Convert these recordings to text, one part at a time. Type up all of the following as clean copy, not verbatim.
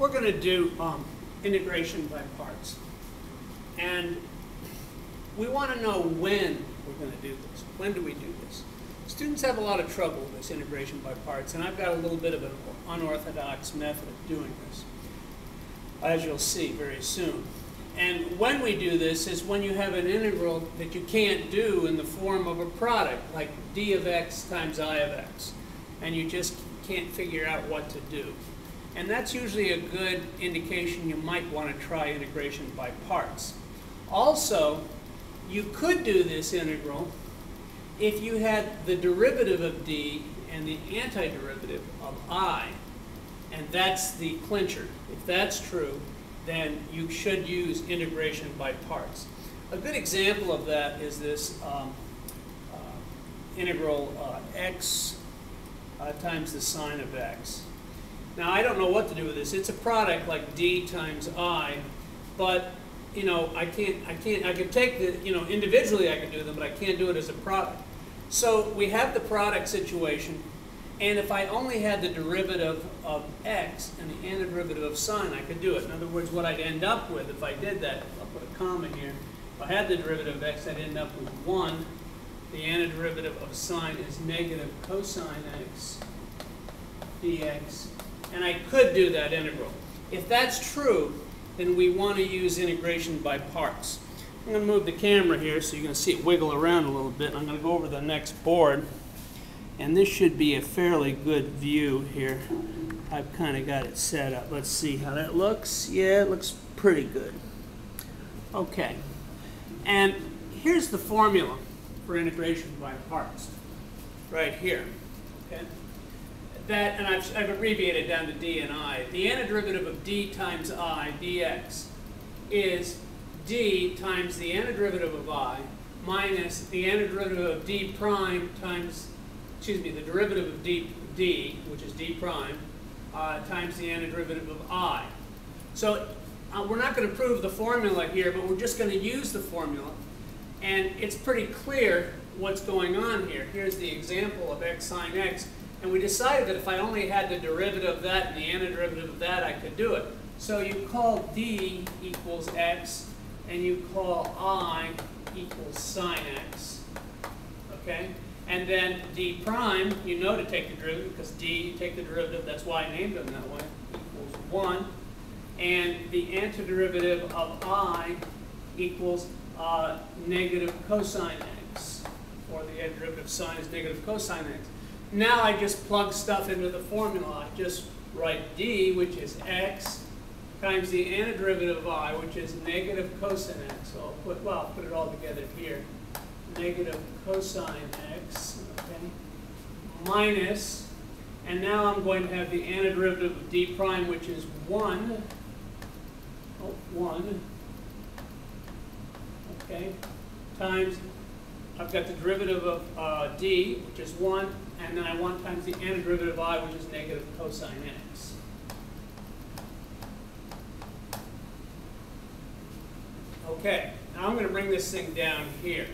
we're going to do integration by parts. And we want to know when we're going to do this. When do we do this? Students have a lot of trouble with this integration by parts, and I've got a little bit of an unorthodox method of doing this, as you'll see very soon. And when we do this is when you have an integral that you can't do in the form of a product, like d of x times I of x, and you just can't figure out what to do. And that's usually a good indication you might want to try integration by parts. Also, you could do this integral if you had the derivative of d and the antiderivative of I, and that's the clincher. If that's true, then you should use integration by parts. A good example of that is this integral x times the sine of x. Now I don't know what to do with this. It's a product like d times I, but you know I could take the, you know, individually I could do them, but I can't do it as a product. So we have the product situation, and if I only had the derivative of x and the antiderivative of sine, I could do it. In other words, what I'd end up with if I did that, I'll put a comma here, if I had the derivative of x, I'd end up with 1. The antiderivative of sine is negative cosine x dx, and I could do that integral. If that's true, then we want to use integration by parts. I'm going to move the camera here so you can see it wiggle around a little bit. I'm going to go over to the next board, and this should be a fairly good view here. I've kind of got it set up. Let's see how that looks. Yeah, it looks pretty good. Okay, and here's the formula for integration by parts, right here. Okay, that, and I've abbreviated down to d and I. The antiderivative of d times I dx is d times the antiderivative of I minus the antiderivative of d prime times, excuse me, the derivative of d, which is d prime, times the antiderivative of I. So we're not going to prove the formula here, but we're just going to use the formula. And it's pretty clear what's going on here. Here's the example of x sine x. And we decided that if I only had the derivative of that and the antiderivative of that, I could do it. So you call d equals x, and you call I equals sine x. Okay? And then d prime, you know to take the derivative, because d, you take the derivative, that's why I named them that way, equals 1. And the antiderivative of I equals negative cosine x, or the antiderivative of sine is negative cosine x. Now I just plug stuff into the formula. I just write d, which is x, times the antiderivative of I, which is negative cosine x. So I'll put it all together here. Negative cosine x, okay, minus, and now I'm going to have the antiderivative of d prime, which is 1, okay, times, I've got the derivative of d, which is 1, and then I want times the antiderivative of I, which is negative cosine x. Okay, now I'm going to bring this thing down here.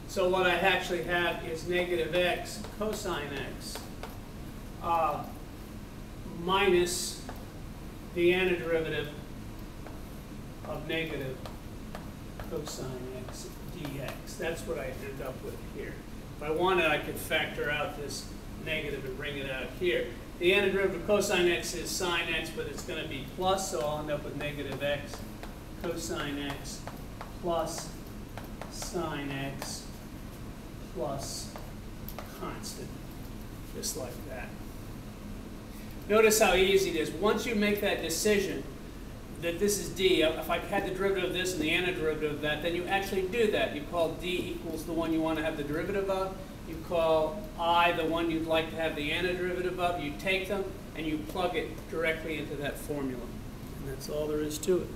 So what I actually have is negative x cosine x minus the antiderivative of negative cosine x dx. That's what I end up with here. If I wanted, I could factor out this negative and bring it out here. The antiderivative of cosine x is sine x, but it's going to be plus, so I'll end up with negative x cosine x plus sine x plus constant, just like that. Notice how easy it is. Once you make that decision that this is d, if I had the derivative of this and the antiderivative of that, then you actually do that. You call d equals the one you want to have the derivative of. You call I the one you'd like to have the antiderivative of. You take them and you plug it directly into that formula. And that's all there is to it.